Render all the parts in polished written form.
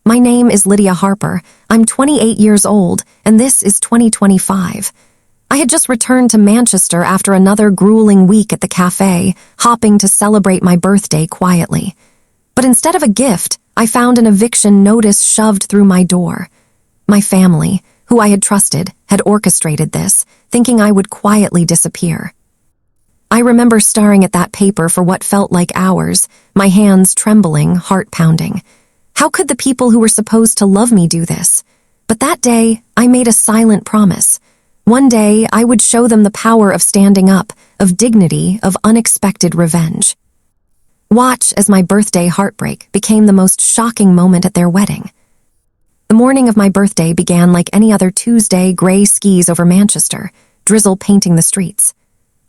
My name is Lydia Harper. I'm 28 years old, and this is 2025. I had just returned to Manchester after another grueling week at the cafe, hopping to celebrate my birthday quietly. But instead of a gift, I found an eviction notice shoved through my door. My family, who I had trusted, had orchestrated this, thinking I would quietly disappear. I remember staring at that paper for what felt like hours, my hands trembling, heart pounding. How could the people who were supposed to love me do this? But that day, I made a silent promise. One day, I would show them the power of standing up, of dignity, of unexpected revenge. Watch as my birthday heartbreak became the most shocking moment at their wedding. The morning of my birthday began like any other Tuesday, gray skies over Manchester, drizzle painting the streets.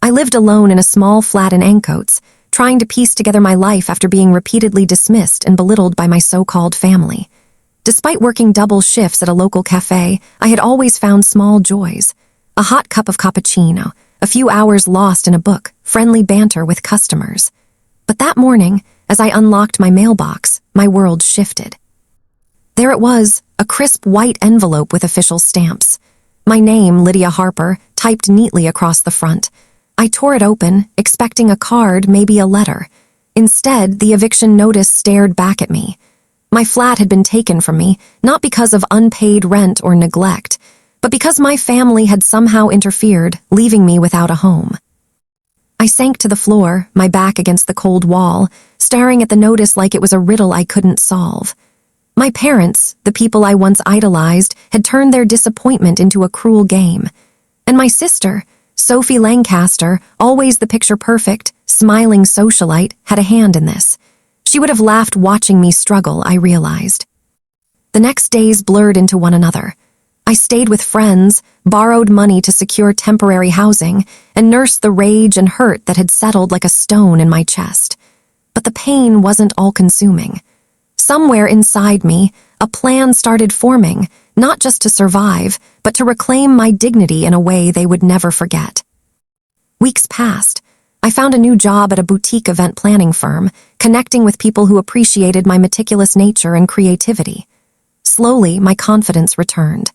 I lived alone in a small flat in Ancoats, trying to piece together my life after being repeatedly dismissed and belittled by my so-called family. Despite working double shifts at a local cafe, I had always found small joys. A hot cup of cappuccino, a few hours lost in a book, friendly banter with customers. But that morning, as I unlocked my mailbox, my world shifted. There it was, a crisp white envelope with official stamps. My name, Lydia Harper, typed neatly across the front. I tore it open, expecting a card, maybe a letter. Instead, the eviction notice stared back at me. My flat had been taken from me, not because of unpaid rent or neglect, but because my family had somehow interfered, leaving me without a home. I sank to the floor, my back against the cold wall, staring at the notice like it was a riddle I couldn't solve. My parents, the people I once idolized, had turned their disappointment into a cruel game. And my sister, Sophie Lancaster, always the picture-perfect, smiling socialite, had a hand in this. She would have laughed watching me struggle, I realized. The next days blurred into one another. I stayed with friends, borrowed money to secure temporary housing, and nursed the rage and hurt that had settled like a stone in my chest. But the pain wasn't all-consuming. Somewhere inside me, a plan started forming, not just to survive, but to reclaim my dignity in a way they would never forget. Weeks passed. I found a new job at a boutique event planning firm, connecting with people who appreciated my meticulous nature and creativity. Slowly, my confidence returned.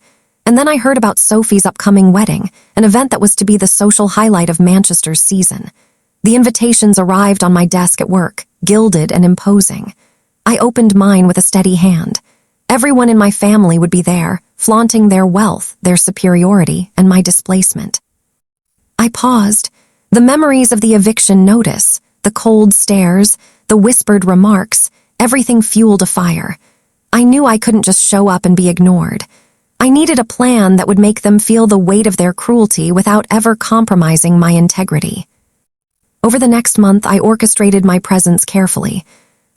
And then I heard about Sophie's upcoming wedding, an event that was to be the social highlight of Manchester's season. The invitations arrived on my desk at work, gilded and imposing. I opened mine with a steady hand. Everyone in my family would be there, flaunting their wealth, their superiority, and my displacement. I paused. The memories of the eviction notice, the cold stares, the whispered remarks, everything fueled a fire. I knew I couldn't just show up and be ignored. I needed a plan that would make them feel the weight of their cruelty without ever compromising my integrity. Over the next month, I orchestrated my presence carefully.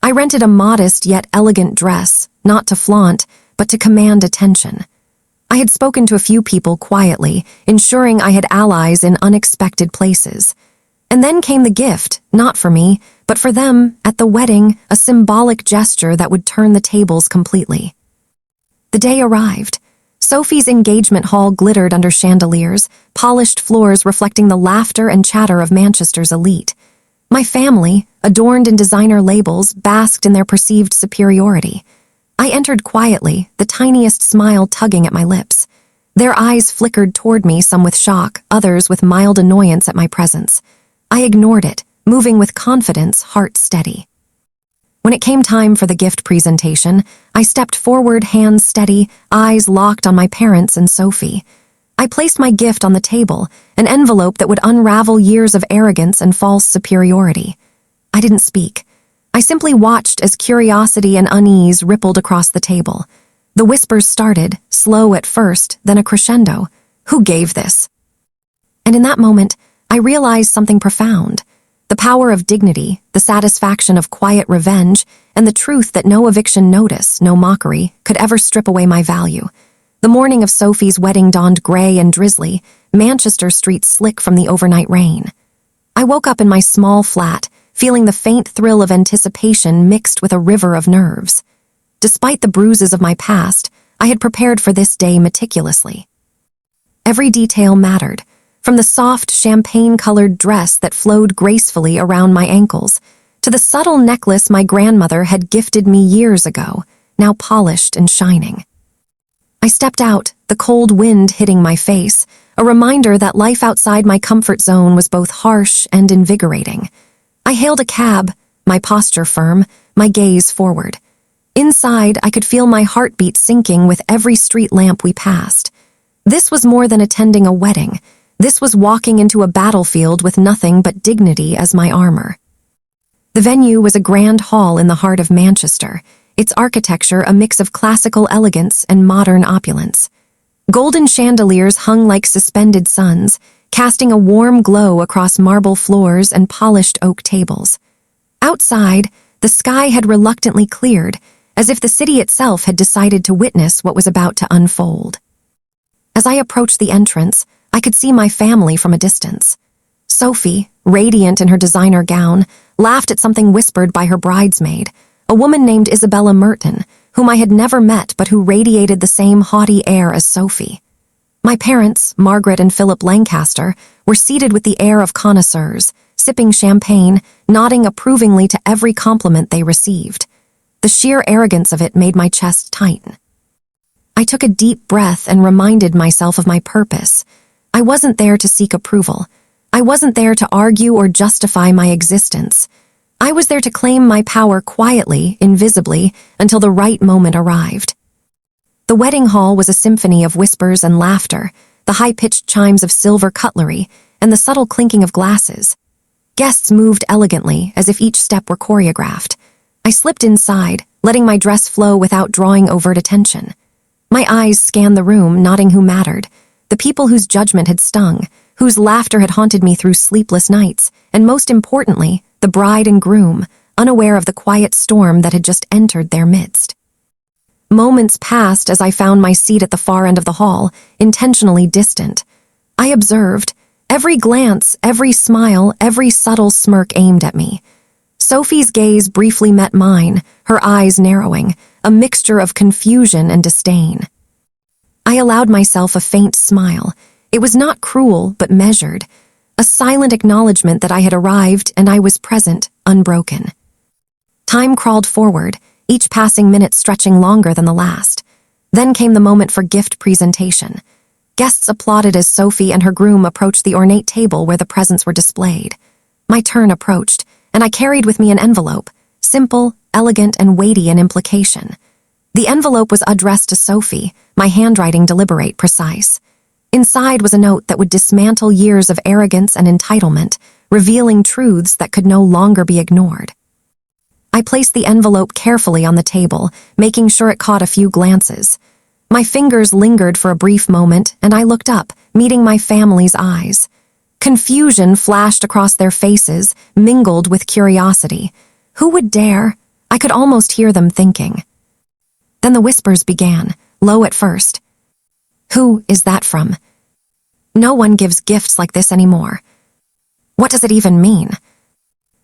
I rented a modest yet elegant dress, not to flaunt, but to command attention. I had spoken to a few people quietly, ensuring I had allies in unexpected places. And then came the gift, not for me, but for them, at the wedding, a symbolic gesture that would turn the tables completely. The day arrived. Sophie's engagement hall glittered under chandeliers, polished floors reflecting the laughter and chatter of Manchester's elite. My family, adorned in designer labels, basked in their perceived superiority. I entered quietly, the tiniest smile tugging at my lips. Their eyes flickered toward me, some with shock, others with mild annoyance at my presence. I ignored it, moving with confidence, heart steady. When it came time for the gift presentation, I stepped forward, hands steady, eyes locked on my parents and Sophie. I placed my gift on the table, an envelope that would unravel years of arrogance and false superiority. I didn't speak. I simply watched as curiosity and unease rippled across the table. The whispers started, slow at first, then a crescendo. Who gave this? And in that moment, I realized something profound. The power of dignity, the satisfaction of quiet revenge, and the truth that no eviction notice, no mockery, could ever strip away my value. The morning of Sophie's wedding dawned gray and drizzly, Manchester streets slick from the overnight rain. I woke up in my small flat, feeling the faint thrill of anticipation mixed with a river of nerves. Despite the bruises of my past, I had prepared for this day meticulously. Every detail mattered, from the soft champagne-colored dress that flowed gracefully around my ankles, to the subtle necklace my grandmother had gifted me years ago. now polished and shining. I stepped out, the cold wind hitting my face, a reminder that life outside my comfort zone was both harsh and invigorating. I hailed a cab, my posture firm, my gaze forward. Inside, I could feel my heartbeat sinking with every street lamp we passed. This was more than attending a wedding. This was walking into a battlefield with nothing but dignity as my armor. The venue was a grand hall in the heart of Manchester, its architecture a mix of classical elegance and modern opulence. Golden chandeliers hung like suspended suns, casting a warm glow across marble floors and polished oak tables. Outside, the sky had reluctantly cleared, as if the city itself had decided to witness what was about to unfold. As I approached the entrance, I could see my family from a distance. Sophie, radiant in her designer gown, laughed at something whispered by her bridesmaid, a woman named Isabella Merton, whom I had never met but who radiated the same haughty air as Sophie. My parents, Margaret and Philip Lancaster, were seated with the air of connoisseurs, sipping champagne, nodding approvingly to every compliment they received. The sheer arrogance of it made my chest tighten. I took a deep breath and reminded myself of my purpose. I wasn't there to seek approval. I wasn't there to argue or justify my existence. I was there to claim my power quietly, invisibly, until the right moment arrived. The wedding hall was a symphony of whispers and laughter, the high-pitched chimes of silver cutlery, and the subtle clinking of glasses. Guests moved elegantly, as if each step were choreographed. I slipped inside, letting my dress flow without drawing overt attention. My eyes scanned the room, noting who mattered, the people whose judgment had stung, whose laughter had haunted me through sleepless nights, and most importantly, the bride and groom, unaware of the quiet storm that had just entered their midst. Moments passed as I found my seat at the far end of the hall, intentionally distant. I observed, every glance, every smile, every subtle smirk aimed at me. Sophie's gaze briefly met mine, her eyes narrowing, a mixture of confusion and disdain. I allowed myself a faint smile. It was not cruel, but measured, a silent acknowledgement that I had arrived and I was present, unbroken. Time crawled forward, each passing minute stretching longer than the last. Then came the moment for gift presentation. Guests applauded as Sophie and her groom approached the ornate table where the presents were displayed. My turn approached, and I carried with me an envelope, simple, elegant, and weighty in implication. The envelope was addressed to Sophie, my handwriting deliberate, precise. Inside was a note that would dismantle years of arrogance and entitlement, revealing truths that could no longer be ignored. I placed the envelope carefully on the table, making sure it caught a few glances. My fingers lingered for a brief moment, and I looked up, meeting my family's eyes. Confusion flashed across their faces, mingled with curiosity. Who would dare? I could almost hear them thinking. Then the whispers began, low at first. Who is that from? No one gives gifts like this anymore. What does it even mean?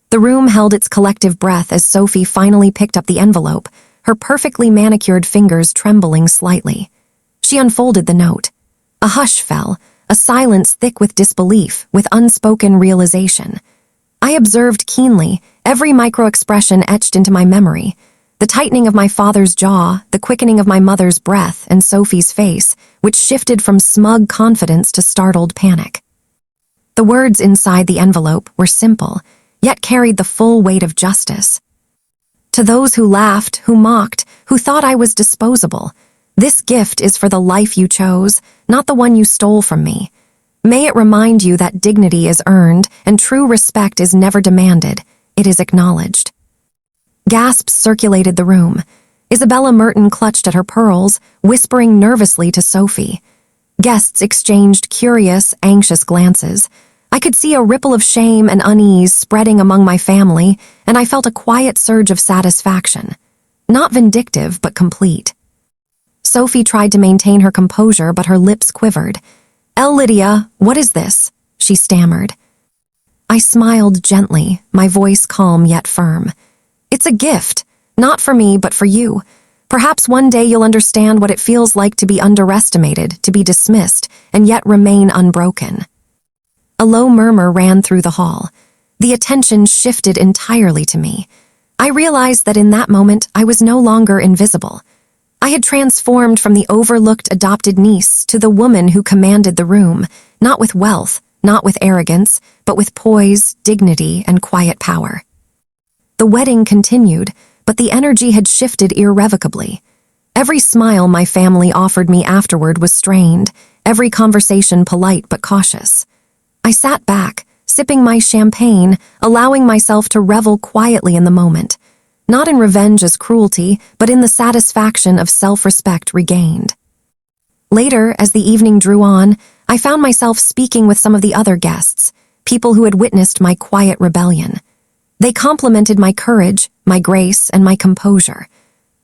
The room held its collective breath as Sophie finally picked up the envelope, her perfectly manicured fingers trembling slightly. She unfolded the note. A hush fell, a silence thick with disbelief, with unspoken realization. I observed keenly, every micro-expression etched into my memory. The tightening of my father's jaw, the quickening of my mother's breath, and Sophie's face, which shifted from smug confidence to startled panic. The words inside the envelope were simple, yet carried the full weight of justice. To those who laughed, who mocked, who thought I was disposable, this gift is for the life you chose, not the one you stole from me. May it remind you that dignity is earned and true respect is never demanded, it is acknowledged. Gasps circulated the room. Isabella Merton clutched at her pearls, whispering nervously to Sophie. Guests exchanged curious, anxious glances. I could see a ripple of shame and unease spreading among my family, and I felt a quiet surge of satisfaction. Not vindictive, but complete. Sophie tried to maintain her composure, but her lips quivered. Lydia, what is this? She stammered. I smiled gently, my voice calm yet firm. It's a gift, not for me, but for you. Perhaps one day you'll understand what it feels like to be underestimated, to be dismissed, and yet remain unbroken. A low murmur ran through the hall. The attention shifted entirely to me. I realized that in that moment I was no longer invisible. I had transformed from the overlooked adopted niece to the woman who commanded the room, not with wealth, not with arrogance, but with poise, dignity, and quiet power. The wedding continued, but the energy had shifted irrevocably. Every smile my family offered me afterward was strained, every conversation polite but cautious. I sat back, sipping my champagne, allowing myself to revel quietly in the moment, not in revenge as cruelty, but in the satisfaction of self-respect regained. Later, as the evening drew on, I found myself speaking with some of the other guests, people who had witnessed my quiet rebellion. They complimented my courage, my grace, and my composure.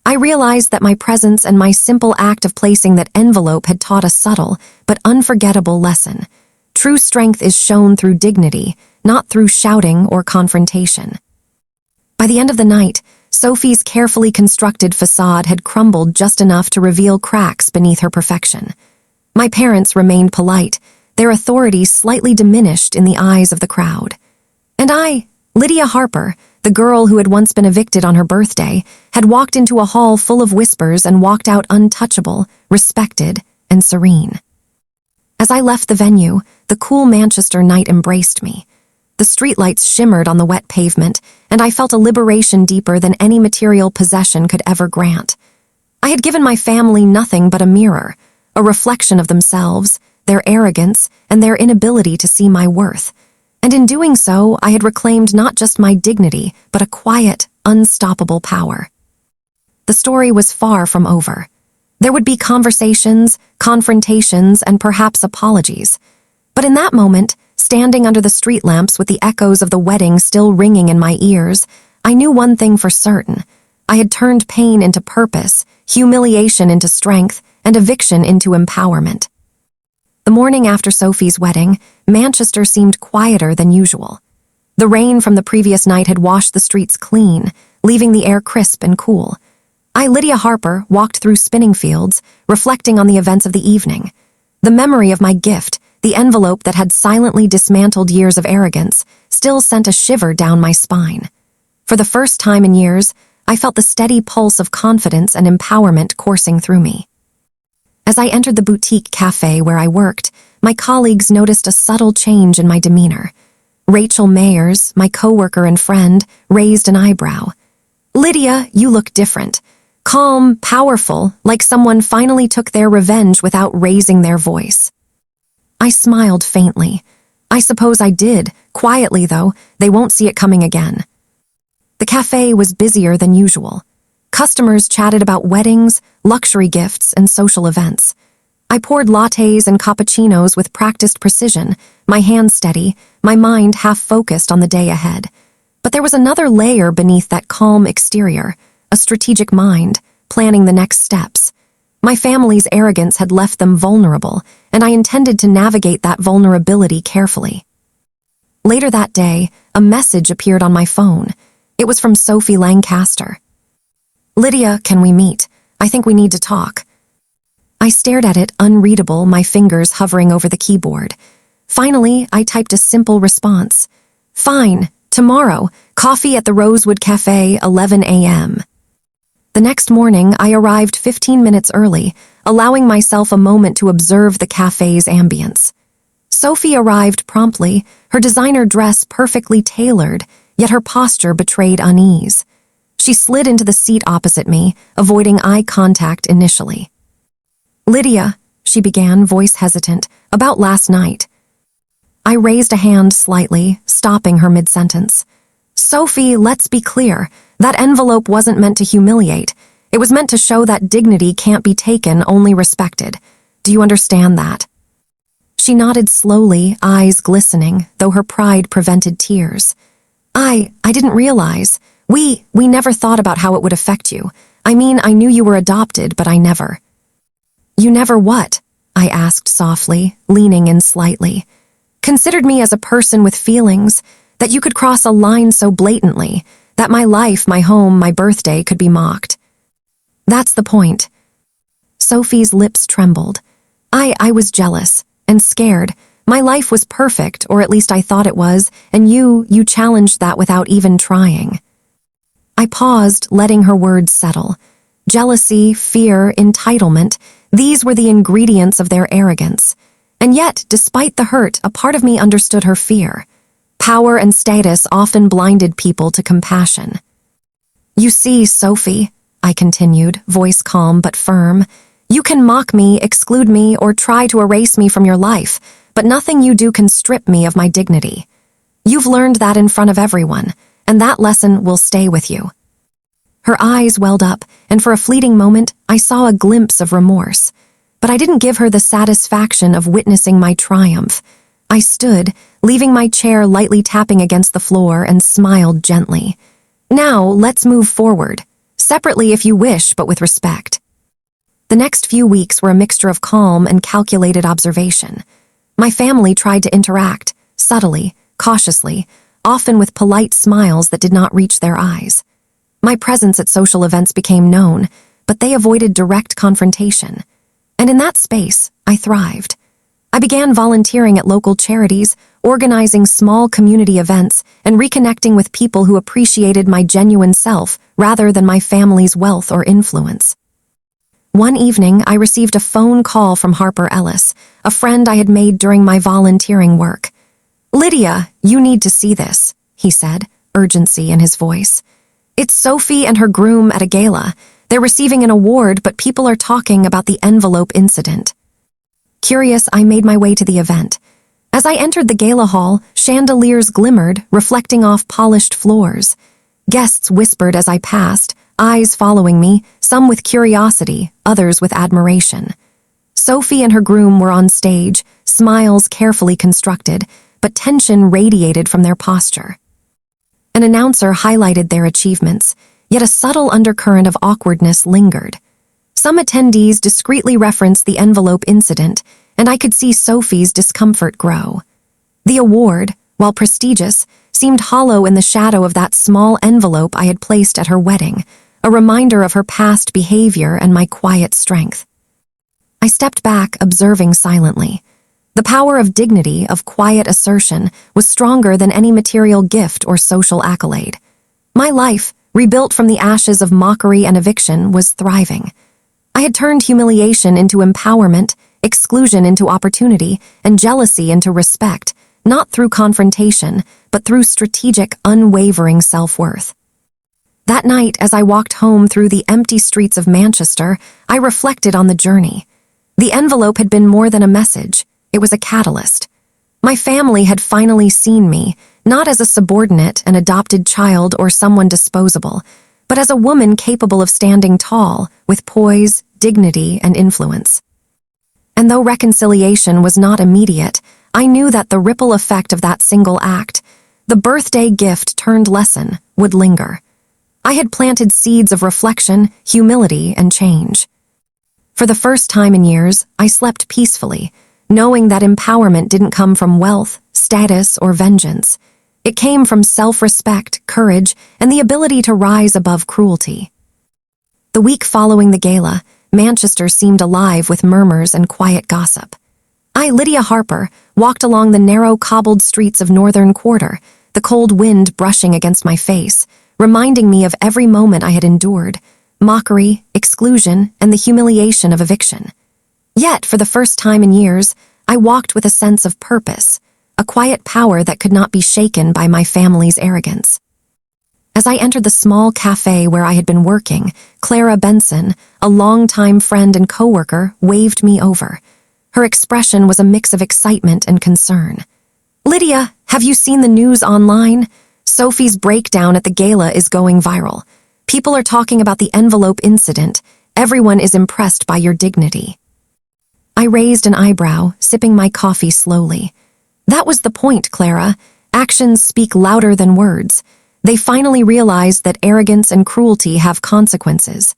I realized that my presence and my simple act of placing that envelope had taught a subtle but unforgettable lesson. True strength is shown through dignity, not through shouting or confrontation. By the end of the night, Sophie's carefully constructed facade had crumbled just enough to reveal cracks beneath her perfection. My parents remained polite, their authority slightly diminished in the eyes of the crowd. And I, Lydia Harper, the girl who had once been evicted on her birthday, had walked into a hall full of whispers and walked out untouchable, respected, and serene. As I left the venue, the cool Manchester night embraced me. The streetlights shimmered on the wet pavement, and I felt a liberation deeper than any material possession could ever grant. I had given my family nothing but a mirror, a reflection of themselves, their arrogance, and their inability to see my worth. And in doing so, I had reclaimed not just my dignity, but a quiet, unstoppable power. The story was far from over. There would be conversations, confrontations, and perhaps apologies. But in that moment, standing under the street lamps with the echoes of the wedding still ringing in my ears, I knew one thing for certain. I had turned pain into purpose, humiliation into strength, and eviction into empowerment. The morning after Sophie's wedding, Manchester seemed quieter than usual. The rain from the previous night had washed the streets clean, leaving the air crisp and cool. I, Lydia Harper, walked through spinning fields, reflecting on the events of the evening. The memory of my gift, the envelope that had silently dismantled years of arrogance, still sent a shiver down my spine. For the first time in years, I felt the steady pulse of confidence and empowerment coursing through me. As I entered the boutique cafe where I worked, my colleagues noticed a subtle change in my demeanor. Rachel Mayers, my coworker and friend, raised an eyebrow. "Lydia, you look different. Calm, powerful, like someone finally took their revenge without raising their voice." I smiled faintly. I suppose I did, quietly though, they won't see it coming again. The cafe was busier than usual. Customers chatted about weddings, luxury gifts, and social events. I poured lattes and cappuccinos with practiced precision, my hands steady, my mind half-focused on the day ahead. But there was another layer beneath that calm exterior, a strategic mind, planning the next steps. My family's arrogance had left them vulnerable, and I intended to navigate that vulnerability carefully. Later that day, a message appeared on my phone. It was from Sophie Lancaster. "Lydia, can we meet? I think we need to talk." I stared at it, unreadable, my fingers hovering over the keyboard. Finally, I typed a simple response. "Fine, tomorrow, coffee at the Rosewood Cafe, 11 a.m. The next morning, I arrived 15 minutes early, allowing myself a moment to observe the cafe's ambience. Sophie arrived promptly, her designer dress perfectly tailored, yet her posture betrayed unease. She slid into the seat opposite me, avoiding eye contact initially. "Lydia," she began, voice hesitant, "about last night." I raised a hand slightly, stopping her mid-sentence. "Sophie, let's be clear. That envelope wasn't meant to humiliate. It was meant to show that dignity can't be taken, only respected. Do you understand that?" She nodded slowly, eyes glistening, though her pride prevented tears. I didn't realize. We never thought about how it would affect you. I mean, I knew you were adopted, but I never." "You never what?" I asked softly, leaning in slightly. "Considered me as a person with feelings, that you could cross a line so blatantly, that my life, my home, my birthday could be mocked. That's the point." Sophie's lips trembled. I was jealous and scared. My life was perfect, or at least I thought it was, and you challenged that without even trying." I paused, letting her words settle. Jealousy, fear, entitlement, these were the ingredients of their arrogance. And yet, despite the hurt, a part of me understood her fear. Power and status often blinded people to compassion. "You see, Sophie," I continued, voice calm but firm, "you can mock me, exclude me, or try to erase me from your life, but nothing you do can strip me of my dignity. You've learned that in front of everyone, and that lesson will stay with you." Her eyes welled up, and for a fleeting moment, I saw a glimpse of remorse. But I didn't give her the satisfaction of witnessing my triumph. I stood, leaving my chair lightly tapping against the floor, and smiled gently. "Now, let's move forward. Separately if you wish, but with respect." The next few weeks were a mixture of calm and calculated observation. My family tried to interact, subtly, cautiously, often with polite smiles that did not reach their eyes. My presence at social events became known, but they avoided direct confrontation. And in that space, I thrived. I began volunteering at local charities, organizing small community events, and reconnecting with people who appreciated my genuine self rather than my family's wealth or influence. One evening, I received a phone call from Harper Ellis, a friend I had made during my volunteering work. "Lydia, you need to see this," he said, urgency in his voice. "It's Sophie and her groom at a gala. They're receiving an award, but people are talking about the envelope incident." Curious, I made my way to the event. As I entered the gala hall, chandeliers glimmered, reflecting off polished floors. Guests whispered as I passed, eyes following me, some with curiosity, others with admiration. Sophie and her groom were on stage, smiles carefully constructed, but tension radiated from their posture. An announcer highlighted their achievements, yet a subtle undercurrent of awkwardness lingered. Some attendees discreetly referenced the envelope incident, and I could see Sophie's discomfort grow. The award, while prestigious, seemed hollow in the shadow of that small envelope I had placed at her wedding, a reminder of her past behavior and my quiet strength. I stepped back, observing silently. The power of dignity, of quiet assertion, was stronger than any material gift or social accolade. My life, rebuilt from the ashes of mockery and eviction, was thriving. I had turned humiliation into empowerment, exclusion into opportunity, and jealousy into respect, not through confrontation, but through strategic, unwavering self-worth. That night, as I walked home through the empty streets of Manchester, I reflected on the journey. The envelope had been more than a message. It was a catalyst. My family had finally seen me, not as a subordinate, an adopted child, or someone disposable, but as a woman capable of standing tall, with poise, dignity, and influence. And though reconciliation was not immediate, I knew that the ripple effect of that single act, the birthday gift turned lesson, would linger. I had planted seeds of reflection, humility, and change. For the first time in years, I slept peacefully, knowing that empowerment didn't come from wealth, status, or vengeance. It came from self-respect, courage, and the ability to rise above cruelty. The week following the gala, Manchester seemed alive with murmurs and quiet gossip. I, Lydia Harper, walked along the narrow cobbled streets of Northern Quarter, the cold wind brushing against my face, reminding me of every moment I had endured, mockery, exclusion, and the humiliation of eviction. Yet, for the first time in years, I walked with a sense of purpose, a quiet power that could not be shaken by my family's arrogance. As I entered the small cafe where I had been working, Clara Benson, a longtime friend and coworker, waved me over. Her expression was a mix of excitement and concern. "Lydia, have you seen the news online? Sophie's breakdown at the gala is going viral. People are talking about the envelope incident. Everyone is impressed by your dignity." I raised an eyebrow, sipping my coffee slowly. "That was the point, Clara. Actions speak louder than words. They finally realized that arrogance and cruelty have consequences."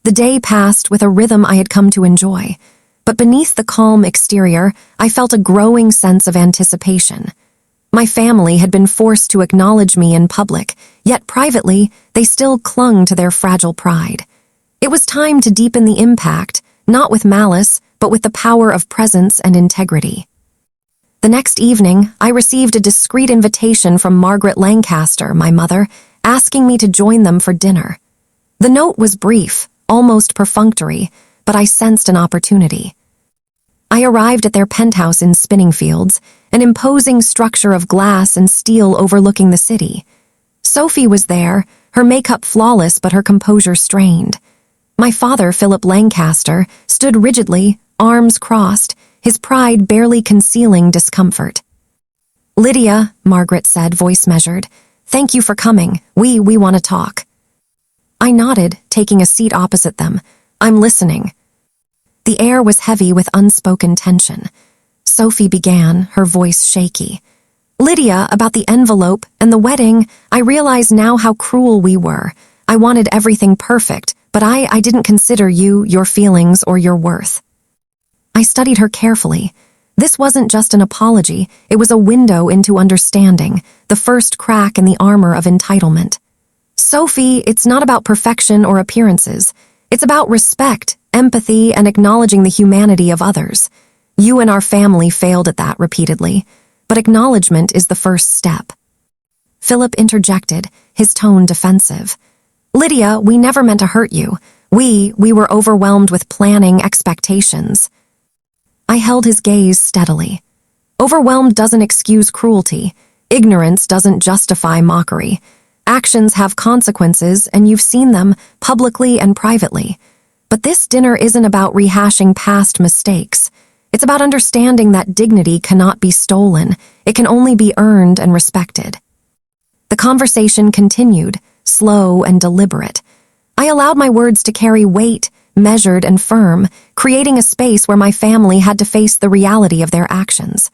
The day passed with a rhythm I had come to enjoy, but beneath the calm exterior, I felt a growing sense of anticipation. My family had been forced to acknowledge me in public, yet privately, they still clung to their fragile pride. It was time to deepen the impact, not with malice, but with the power of presence and integrity. The next evening, I received a discreet invitation from Margaret Lancaster, my mother, asking me to join them for dinner. The note was brief, almost perfunctory, but I sensed an opportunity. I arrived at their penthouse in Spinningfields, an imposing structure of glass and steel overlooking the city. Sophie was there, her makeup flawless but her composure strained. My father, Philip Lancaster, stood rigidly, arms crossed, his pride barely concealing discomfort. "Lydia," Margaret said, voice measured, "thank you for coming. We want to talk." I nodded, taking a seat opposite them. "I'm listening." The air was heavy with unspoken tension. Sophie began, her voice shaky. "Lydia, about the envelope and the wedding, I realize now how cruel we were. I wanted everything perfect, but I didn't consider you, your feelings, or your worth." I studied her carefully. This wasn't just an apology, it was a window into understanding, the first crack in the armor of entitlement. "Sophie, it's not about perfection or appearances. It's about respect, empathy, and acknowledging the humanity of others. You and our family failed at that repeatedly, but acknowledgement is the first step." Philip interjected, his tone defensive. "Lydia, we never meant to hurt you. We were overwhelmed with planning, expectations." I held his gaze steadily. Overwhelmed doesn't excuse cruelty. Ignorance doesn't justify mockery. Actions have consequences, and you've seen them, publicly and privately. But this dinner isn't about rehashing past mistakes. It's about understanding that dignity cannot be stolen. It can only be earned and respected. The conversation continued, slow and deliberate. I allowed my words to carry weight, measured and firm, creating a space where my family had to face the reality of their actions.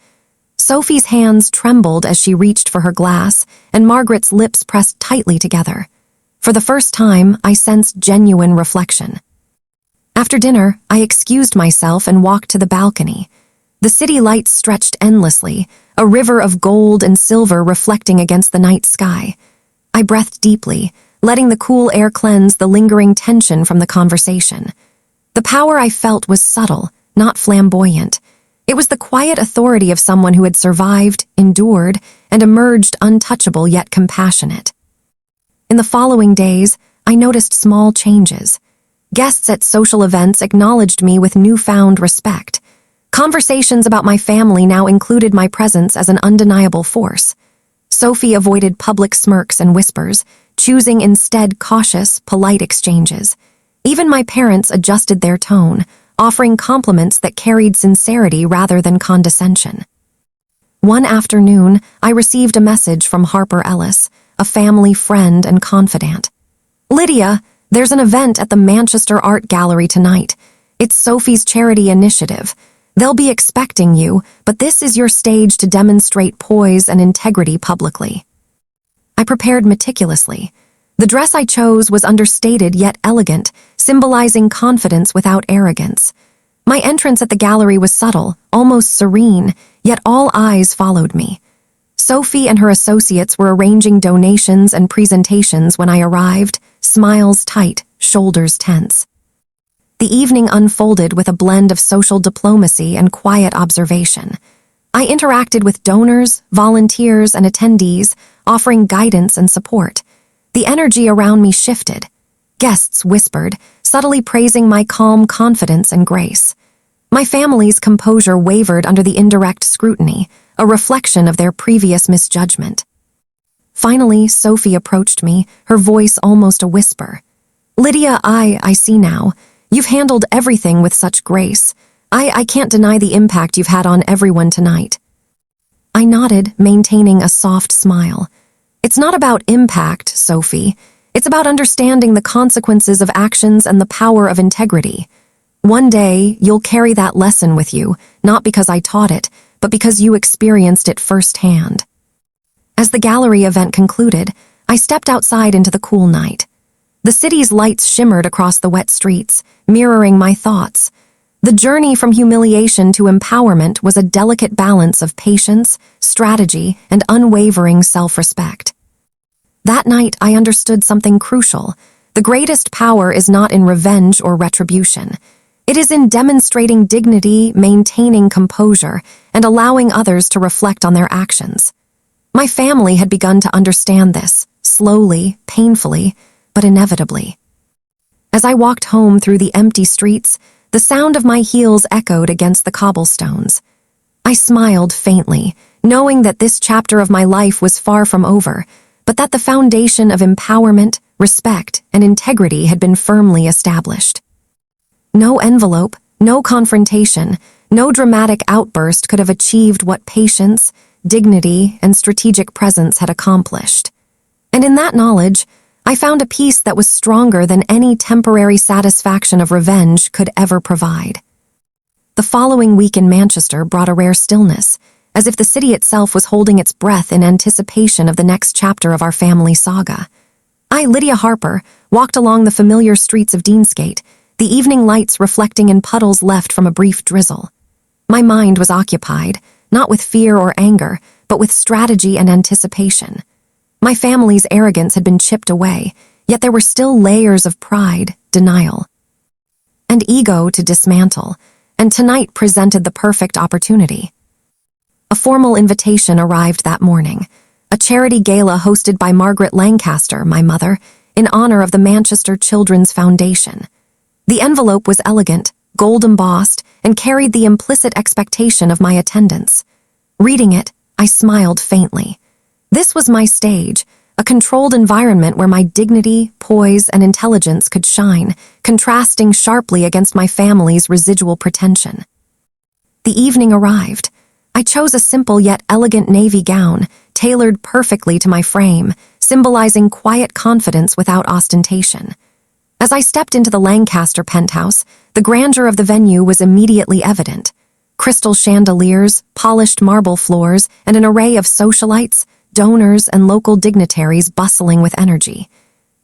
Sophie's hands trembled as she reached for her glass, and Margaret's lips pressed tightly together. For the first time, I sensed genuine reflection. After dinner, I excused myself and walked to the balcony. The city lights stretched endlessly, a river of gold and silver reflecting against the night sky. I breathed deeply, letting the cool air cleanse the lingering tension from the conversation. The power I felt was subtle, not flamboyant. It was the quiet authority of someone who had survived, endured, and emerged untouchable yet compassionate. In the following days, I noticed small changes. Guests at social events acknowledged me with newfound respect. Conversations about my family now included my presence as an undeniable force. Sophie avoided public smirks and whispers, choosing instead cautious, polite exchanges. Even my parents adjusted their tone, offering compliments that carried sincerity rather than condescension. One afternoon, I received a message from Harper Ellis, a family friend and confidant. "Lydia, there's an event at the Manchester Art Gallery tonight. It's Sophie's charity initiative. They'll be expecting you, but this is your stage to demonstrate poise and integrity publicly." I prepared meticulously. The dress I chose was understated yet elegant, symbolizing confidence without arrogance. My entrance at the gallery was subtle, almost serene, yet all eyes followed me. Sophie and her associates were arranging donations and presentations when I arrived, smiles tight, shoulders tense. The evening unfolded with a blend of social diplomacy and quiet observation. I interacted with donors, volunteers, and attendees, offering guidance and support. The energy around me shifted. Guests whispered, subtly praising my calm confidence and grace. My family's composure wavered under the indirect scrutiny, a reflection of their previous misjudgment. Finally, Sophie approached me, her voice almost a whisper. "Lydia, I see now. You've handled everything with such grace. I can't deny the impact you've had on everyone tonight." I nodded, maintaining a soft smile. "It's not about impact, Sophie. It's about understanding the consequences of actions and the power of integrity. One day, you'll carry that lesson with you, not because I taught it, but because you experienced it firsthand." As the gallery event concluded, I stepped outside into the cool night. The city's lights shimmered across the wet streets, mirroring my thoughts. The journey from humiliation to empowerment was a delicate balance of patience, strategy, and unwavering self-respect. That night, I understood something crucial. The greatest power is not in revenge or retribution. It is in demonstrating dignity, maintaining composure, and allowing others to reflect on their actions. My family had begun to understand this, slowly, painfully, but inevitably. As I walked home through the empty streets, the sound of my heels echoed against the cobblestones. I smiled faintly, knowing that this chapter of my life was far from over, but that the foundation of empowerment, respect, and integrity had been firmly established. No envelope, no confrontation, no dramatic outburst could have achieved what patience, dignity, and strategic presence had accomplished. And in that knowledge, I found a peace that was stronger than any temporary satisfaction of revenge could ever provide. The following week in Manchester brought a rare stillness, as if the city itself was holding its breath in anticipation of the next chapter of our family saga. I, Lydia Harper, walked along the familiar streets of Deansgate, the evening lights reflecting in puddles left from a brief drizzle. My mind was occupied, not with fear or anger, but with strategy and anticipation. My family's arrogance had been chipped away, yet there were still layers of pride, denial, and ego to dismantle, and tonight presented the perfect opportunity. A formal invitation arrived that morning, a charity gala hosted by Margaret Lancaster, my mother, in honor of the Manchester Children's Foundation. The envelope was elegant, gold-embossed, and carried the implicit expectation of my attendance. Reading it, I smiled faintly. This was my stage, a controlled environment where my dignity, poise, and intelligence could shine, contrasting sharply against my family's residual pretension. The evening arrived. I chose a simple yet elegant navy gown, tailored perfectly to my frame, symbolizing quiet confidence without ostentation. As I stepped into the Lancaster penthouse, the grandeur of the venue was immediately evident. Crystal chandeliers, polished marble floors, and an array of socialites, donors, and local dignitaries bustling with energy.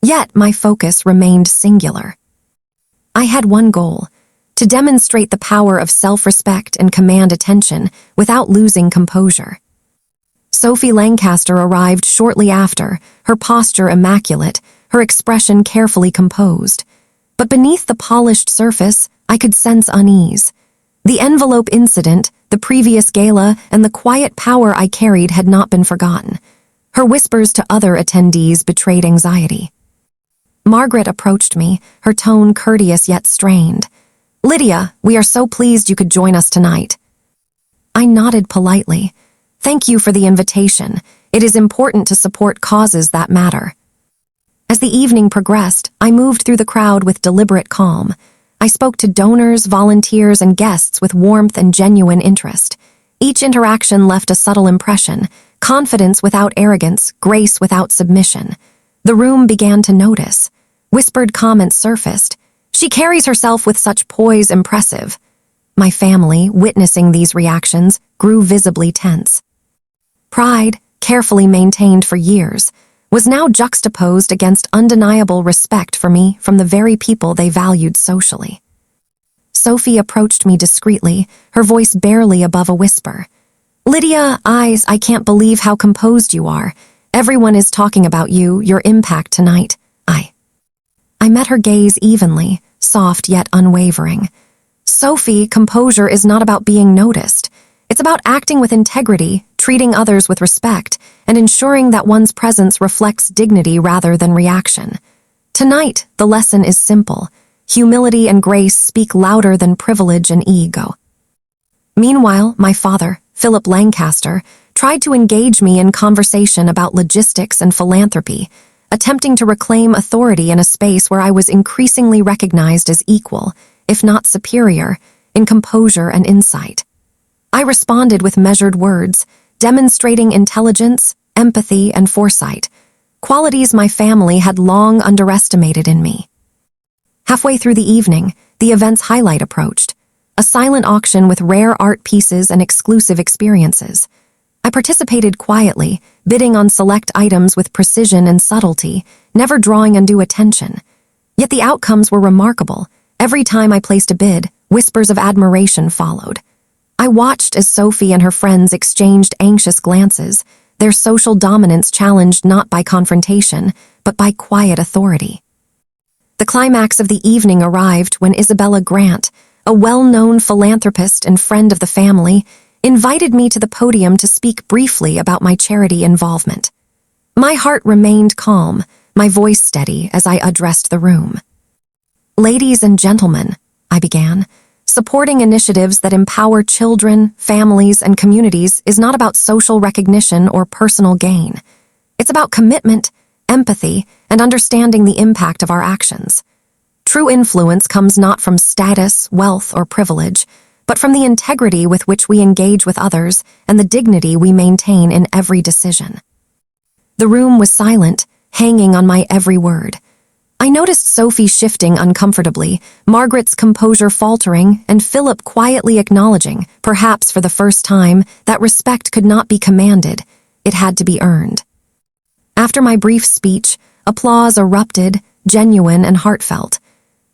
Yet my focus remained singular. I had one goal: to demonstrate the power of self-respect and command attention without losing composure. Sophie Lancaster arrived shortly after, her posture immaculate, her expression carefully composed. But beneath the polished surface, I could sense unease. The envelope incident, the previous gala, and the quiet power I carried had not been forgotten. Her whispers to other attendees betrayed anxiety. Margaret approached me, her tone courteous yet strained. "Lydia, we are so pleased you could join us tonight." I nodded politely. "Thank you for the invitation. It is important to support causes that matter." As the evening progressed, I moved through the crowd with deliberate calm. I spoke to donors, volunteers, and guests with warmth and genuine interest. Each interaction left a subtle impression: confidence without arrogance, grace without submission. The room began to notice. Whispered comments surfaced. "She carries herself with such poise, impressive." My family, witnessing these reactions, grew visibly tense. Pride, carefully maintained for years, was now juxtaposed against undeniable respect for me from the very people they valued socially. Sophie approached me discreetly, her voice barely above a whisper. "Lydia, I can't believe how composed you are. Everyone is talking about you, your impact tonight." I met her gaze evenly, soft yet unwavering. "Sophie, composure is not about being noticed. It's about acting with integrity, treating others with respect, and ensuring that one's presence reflects dignity rather than reaction. Tonight, the lesson is simple. Humility and grace speak louder than privilege and ego." Meanwhile, my father, Philip Lancaster, tried to engage me in conversation about logistics and philanthropy, attempting to reclaim authority in a space where I was increasingly recognized as equal, if not superior, in composure and insight. I responded with measured words, demonstrating intelligence, empathy, and foresight, qualities my family had long underestimated in me. Halfway through the evening, the event's highlight approached, a silent auction with rare art pieces and exclusive experiences. I participated quietly, bidding on select items with precision and subtlety, never drawing undue attention. Yet the outcomes were remarkable. Every time I placed a bid, whispers of admiration followed. I watched as Sophie and her friends exchanged anxious glances, their social dominance challenged not by confrontation, but by quiet authority. The climax of the evening arrived when Isabella Grant, a well-known philanthropist and friend of the family, invited me to the podium to speak briefly about my charity involvement. My heart remained calm, my voice steady as I addressed the room. "Ladies and gentlemen," I began, "supporting initiatives that empower children, families, and communities is not about social recognition or personal gain. It's about commitment, empathy, and understanding the impact of our actions. True influence comes not from status, wealth, or privilege, but from the integrity with which we engage with others and the dignity we maintain in every decision." The room was silent, hanging on my every word. I noticed Sophie shifting uncomfortably, Margaret's composure faltering, and Philip quietly acknowledging, perhaps for the first time, that respect could not be commanded, it had to be earned. After my brief speech, applause erupted, genuine and heartfelt.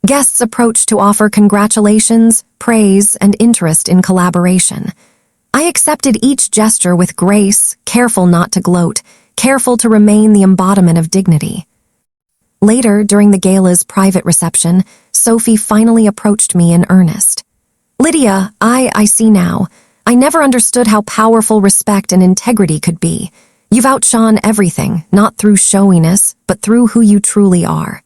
Guests approached to offer congratulations, praise, and interest in collaboration. I accepted each gesture with grace, careful not to gloat, careful to remain the embodiment of dignity. Later, during the gala's private reception, Sophie finally approached me in earnest. "Lydia, I see now. I never understood how powerful respect and integrity could be. You've outshone everything, not through showiness, but through who you truly are."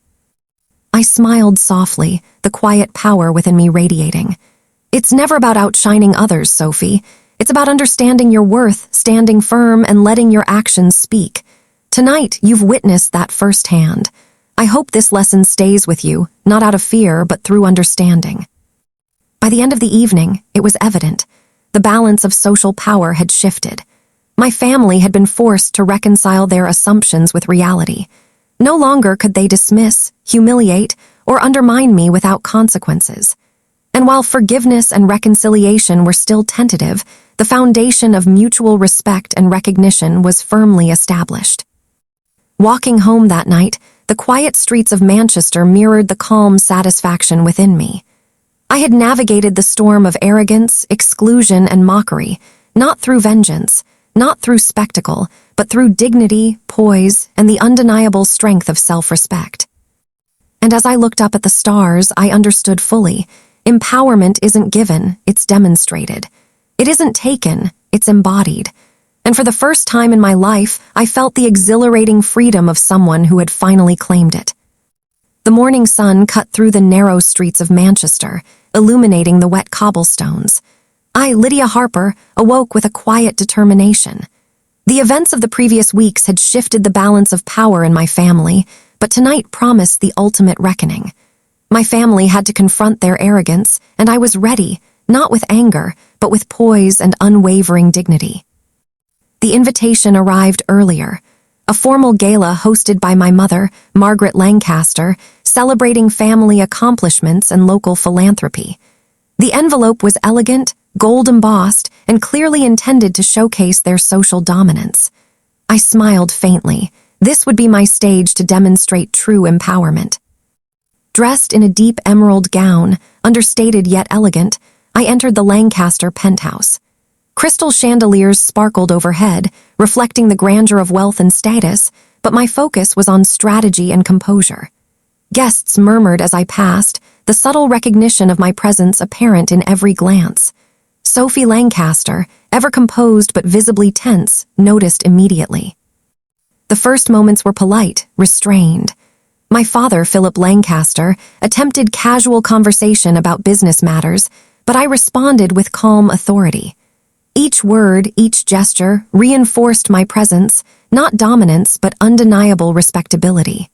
I smiled softly, the quiet power within me radiating. "It's never about outshining others, Sophie. It's about understanding your worth, standing firm, and letting your actions speak. Tonight, you've witnessed that firsthand. I hope this lesson stays with you, not out of fear, but through understanding." By the end of the evening, it was evident. The balance of social power had shifted. My family had been forced to reconcile their assumptions with reality. No longer could they dismiss, humiliate, or undermine me without consequences. And while forgiveness and reconciliation were still tentative, the foundation of mutual respect and recognition was firmly established. Walking home that night, the quiet streets of Manchester mirrored the calm satisfaction within me. I had navigated the storm of arrogance, exclusion, and mockery, not through vengeance, not through spectacle, but through dignity, poise, and the undeniable strength of self-respect. And as I looked up at the stars, I understood fully, empowerment isn't given, it's demonstrated. It isn't taken, it's embodied. And for the first time in my life, I felt the exhilarating freedom of someone who had finally claimed it. The morning sun cut through the narrow streets of Manchester, illuminating the wet cobblestones. I, Lydia Harper, awoke with a quiet determination. The events of the previous weeks had shifted the balance of power in my family, but tonight promised the ultimate reckoning. My family had to confront their arrogance, and I was ready, not with anger, but with poise and unwavering dignity. The invitation arrived earlier, a formal gala hosted by my mother, Margaret Lancaster, celebrating family accomplishments and local philanthropy. The envelope was elegant, gold-embossed, and clearly intended to showcase their social dominance. I smiled faintly. This would be my stage to demonstrate true empowerment. Dressed in a deep emerald gown, understated yet elegant, I entered the Lancaster penthouse. Crystal chandeliers sparkled overhead, reflecting the grandeur of wealth and status, but my focus was on strategy and composure. Guests murmured as I passed, the subtle recognition of my presence apparent in every glance. Sophie Lancaster, ever composed but visibly tense, noticed immediately. The first moments were polite, restrained. My father, Philip Lancaster, attempted casual conversation about business matters, but I responded with calm authority. Each word, each gesture, reinforced my presence, not dominance but undeniable respectability.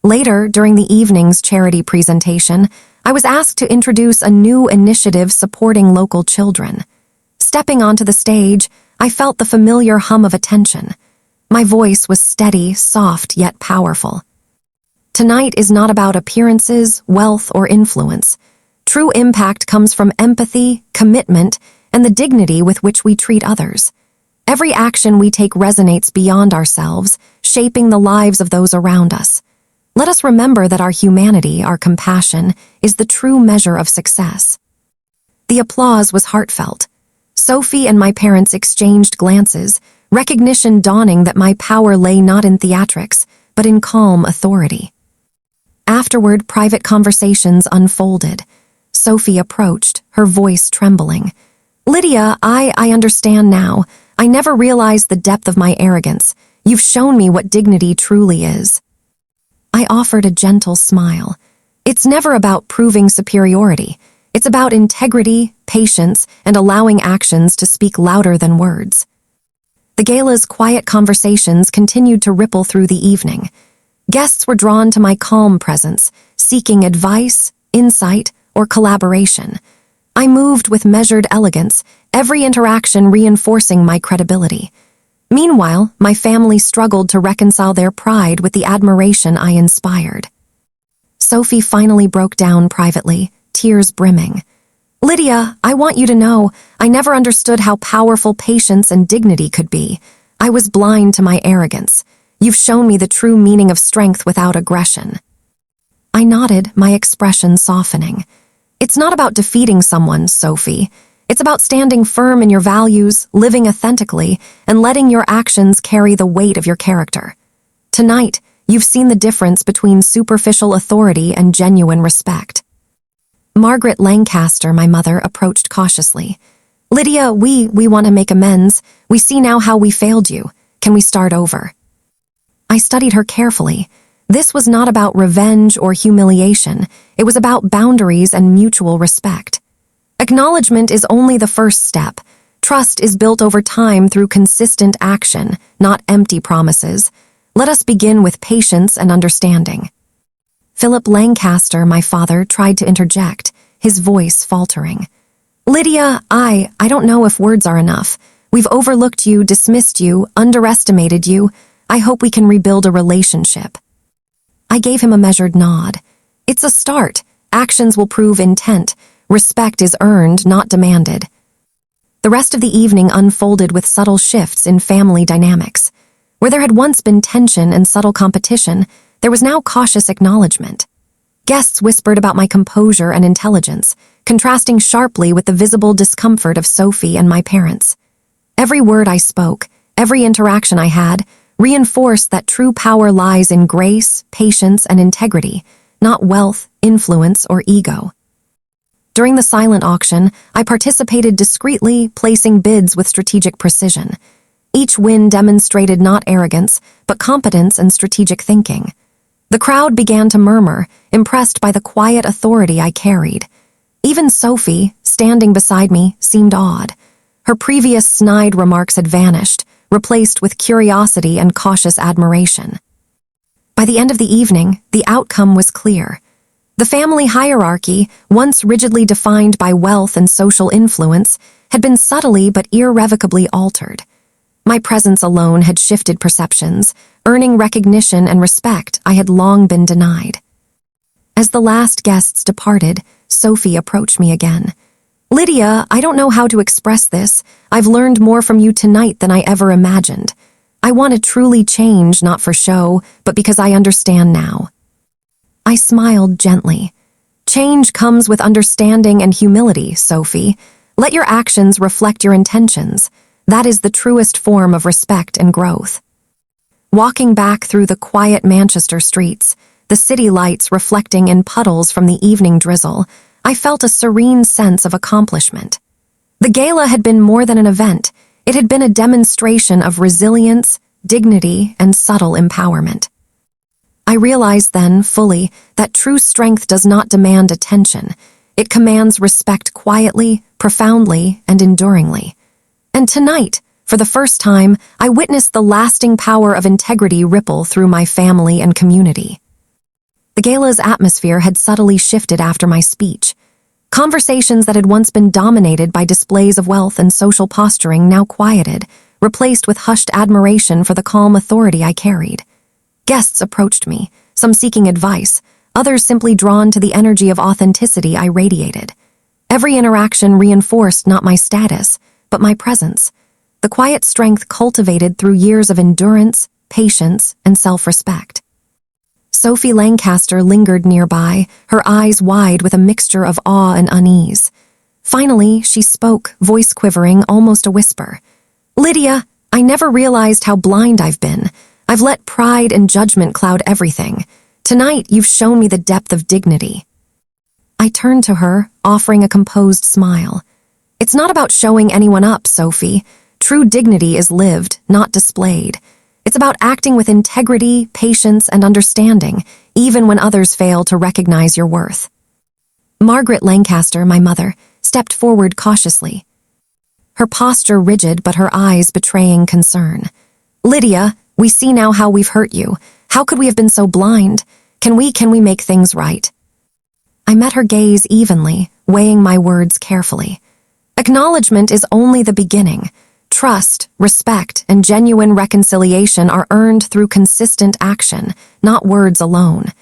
Later, during the evening's charity presentation, I was asked to introduce a new initiative supporting local children. Stepping onto the stage, I felt the familiar hum of attention. My voice was steady, soft, yet powerful. Tonight is not about appearances, wealth, or influence. True impact comes from empathy, commitment, and the dignity with which we treat others. Every action we take resonates beyond ourselves, shaping the lives of those around us. Let us remember that our humanity, our compassion, is the true measure of success. The applause was heartfelt. Sophie and my parents exchanged glances, recognition dawning that my power lay not in theatrics, but in calm authority. Afterward, private conversations unfolded. Sophie approached, her voice trembling. "Lydia, I understand now. I never realized the depth of my arrogance. You've shown me what dignity truly is." I offered a gentle smile. It's never about proving superiority. It's about integrity, patience, and allowing actions to speak louder than words. The gala's quiet conversations continued to ripple through the evening. Guests were drawn to my calm presence, seeking advice, insight, or collaboration. I moved with measured elegance, every interaction reinforcing my credibility. Meanwhile, my family struggled to reconcile their pride with the admiration I inspired. Sophie finally broke down privately, tears brimming. "Lydia, I want you to know, I never understood how powerful patience and dignity could be. I was blind to my arrogance. You've shown me the true meaning of strength without aggression." I nodded, my expression softening. "It's not about defeating someone, Sophie. It's about standing firm in your values, living authentically, and letting your actions carry the weight of your character. Tonight, you've seen the difference between superficial authority and genuine respect." Margaret Lancaster, my mother, approached cautiously. "Lydia, we want to make amends. We see now how we failed you. Can we start over?" I studied her carefully. This was not about revenge or humiliation. It was about boundaries and mutual respect. Acknowledgement is only the first step. Trust is built over time through consistent action, not empty promises. Let us begin with patience and understanding. Philip Lancaster, my father, tried to interject, his voice faltering. "Lydia, I don't know if words are enough. We've overlooked you, dismissed you, underestimated you. I hope we can rebuild a relationship." I gave him a measured nod. "It's a start. Actions will prove intent. Respect is earned, not demanded." The rest of the evening unfolded with subtle shifts in family dynamics. Where there had once been tension and subtle competition, there was now cautious acknowledgement. Guests whispered about my composure and intelligence, contrasting sharply with the visible discomfort of Sophie and my parents. Every word I spoke, every interaction I had, reinforced that true power lies in grace, patience, and integrity, not wealth, influence, or ego. During the silent auction, I participated discreetly, placing bids with strategic precision. Each win demonstrated not arrogance, but competence and strategic thinking. The crowd began to murmur, impressed by the quiet authority I carried. Even Sophie, standing beside me, seemed awed. Her previous snide remarks had vanished, replaced with curiosity and cautious admiration. By the end of the evening, the outcome was clear. The family hierarchy, once rigidly defined by wealth and social influence, had been subtly but irrevocably altered. My presence alone had shifted perceptions, earning recognition and respect I had long been denied. As the last guests departed, Sophie approached me again. "Lydia, I don't know how to express this. I've learned more from you tonight than I ever imagined. I want to truly change, not for show, but because I understand now." I smiled gently. "Change comes with understanding and humility, Sophie. Let your actions reflect your intentions. That is the truest form of respect and growth." Walking back through the quiet Manchester streets, the city lights reflecting in puddles from the evening drizzle, I felt a serene sense of accomplishment. The gala had been more than an event. It had been a demonstration of resilience, dignity, and subtle empowerment. I realized then, fully, that true strength does not demand attention. It commands respect quietly, profoundly, and enduringly. And tonight, for the first time, I witnessed the lasting power of integrity ripple through my family and community. The gala's atmosphere had subtly shifted after my speech. Conversations that had once been dominated by displays of wealth and social posturing now quieted, replaced with hushed admiration for the calm authority I carried. Guests approached me, some seeking advice, others simply drawn to the energy of authenticity I radiated. Every interaction reinforced not my status, but my presence, the quiet strength cultivated through years of endurance, patience, and self-respect. Sophie Lancaster lingered nearby, her eyes wide with a mixture of awe and unease. Finally, she spoke, voice quivering, almost a whisper. "Lydia, I never realized how blind I've been. I've let pride and judgment cloud everything. Tonight, you've shown me the depth of dignity." I turned to her, offering a composed smile. "It's not about showing anyone up, Sophie. True dignity is lived, not displayed. It's about acting with integrity, patience, and understanding, even when others fail to recognize your worth. Margaret Lancaster, my mother, stepped forward cautiously, her posture rigid but her eyes betraying concern. "Lydia, we see now how we've hurt you. How could we have been so blind? Can we make things right?" I met her gaze evenly, weighing my words carefully. Acknowledgement is only the beginning. Trust, respect, and genuine reconciliation are earned through consistent action, not words alone.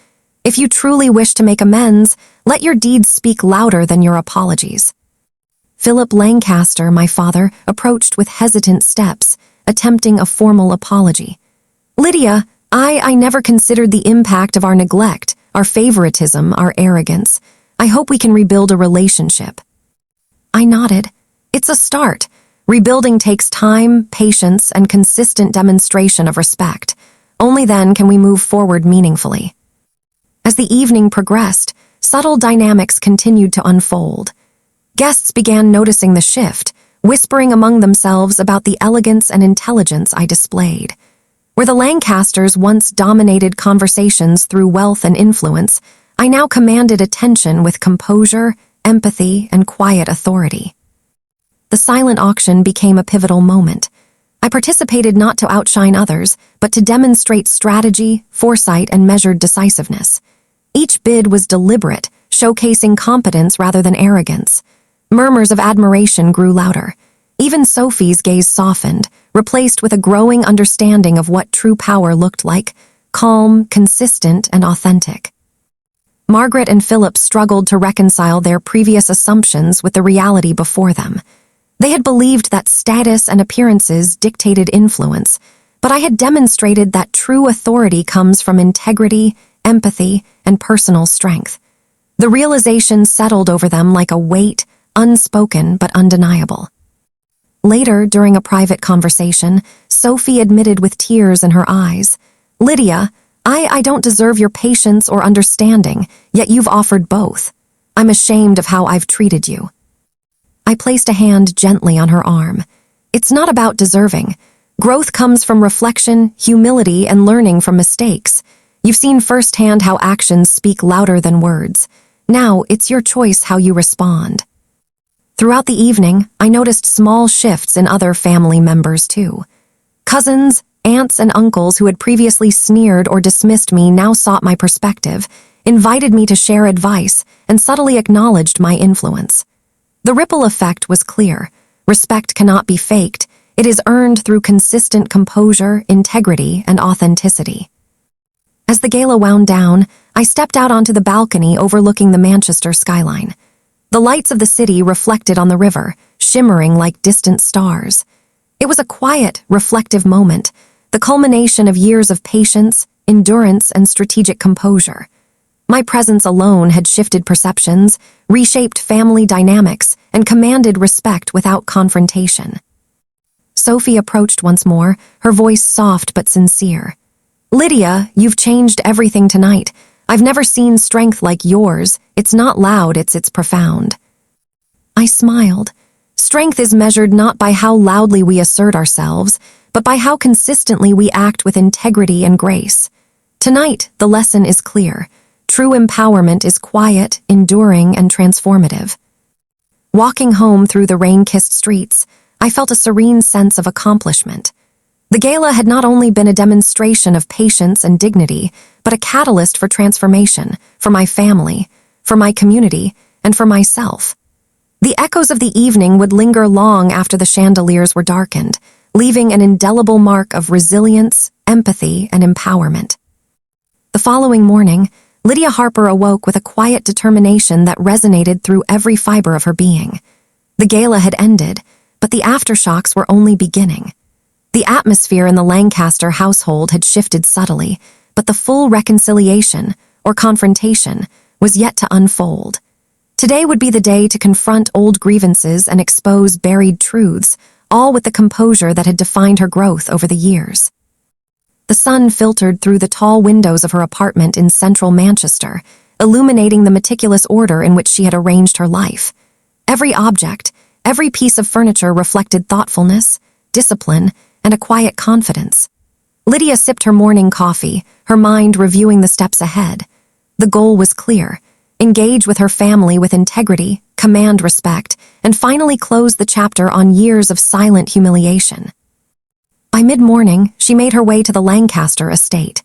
If you truly wish to make amends, let your deeds speak louder than your apologies. Philip Lancaster, my father, approached with hesitant steps, attempting a formal apology. "Lydia, I never considered the impact of our neglect, our favoritism, our arrogance. I hope we can rebuild a relationship." I nodded. "It's a start. Rebuilding takes time, patience, and consistent demonstration of respect. Only then can we move forward meaningfully." As the evening progressed, subtle dynamics continued to unfold. Guests began noticing the shift, whispering among themselves about the elegance and intelligence I displayed. Where the Lancasters once dominated conversations through wealth and influence, I now commanded attention with composure, empathy, and quiet authority. The silent auction became a pivotal moment. I participated not to outshine others, but to demonstrate strategy, foresight, and measured decisiveness. Each bid was deliberate, showcasing competence rather than arrogance. Murmurs of admiration grew louder. Even Sophie's gaze softened, replaced with a growing understanding of what true power looked like: calm, consistent, and authentic. Margaret and Philip struggled to reconcile their previous assumptions with the reality before them. They had believed that status and appearances dictated influence, but I had demonstrated that true authority comes from integrity, empathy, and personal strength. The realization settled over them like a weight, unspoken but undeniable. Later, during a private conversation, Sophie admitted with tears in her eyes, "Lydia, I don't deserve your patience or understanding, yet you've offered both. I'm ashamed of how I've treated you." I placed a hand gently on her arm. "It's not about deserving. Growth comes from reflection, humility, and learning from mistakes. You've seen firsthand how actions speak louder than words. Now, it's your choice how you respond." Throughout the evening, I noticed small shifts in other family members too. Cousins, aunts, and uncles who had previously sneered or dismissed me now sought my perspective, invited me to share advice, and subtly acknowledged my influence. The ripple effect was clear. Respect cannot be faked. It is earned through consistent composure, integrity, and authenticity. As the gala wound down, I stepped out onto the balcony overlooking the Manchester skyline. The lights of the city reflected on the river, shimmering like distant stars. It was a quiet, reflective moment, the culmination of years of patience, endurance, and strategic composure. My presence alone had shifted perceptions, reshaped family dynamics, and commanded respect without confrontation. Sophie approached once more, her voice soft but sincere. "Lydia, you've changed everything tonight. I've never seen strength like yours. It's not loud, it's profound." I smiled. Strength is measured not by how loudly we assert ourselves, but by how consistently we act with integrity and grace. Tonight, the lesson is clear. True empowerment is quiet, enduring, and transformative. Walking home through the rain-kissed streets, I felt a serene sense of accomplishment. The gala had not only been a demonstration of patience and dignity, but a catalyst for transformation, for my family, for my community, and for myself. The echoes of the evening would linger long after the chandeliers were darkened, leaving an indelible mark of resilience, empathy, and empowerment. The following morning, Lydia Harper awoke with a quiet determination that resonated through every fiber of her being. The gala had ended, but the aftershocks were only beginning. The atmosphere in the Lancaster household had shifted subtly, but the full reconciliation, or confrontation, was yet to unfold. Today would be the day to confront old grievances and expose buried truths, all with the composure that had defined her growth over the years. The sun filtered through the tall windows of her apartment in central Manchester, illuminating the meticulous order in which she had arranged her life. Every object, every piece of furniture reflected thoughtfulness, discipline, and a quiet confidence. Lydia sipped her morning coffee, her mind reviewing the steps ahead. The goal was clear: engage with her family with integrity, command respect, and finally close the chapter on years of silent humiliation. By mid-morning, she made her way to the Lancaster estate.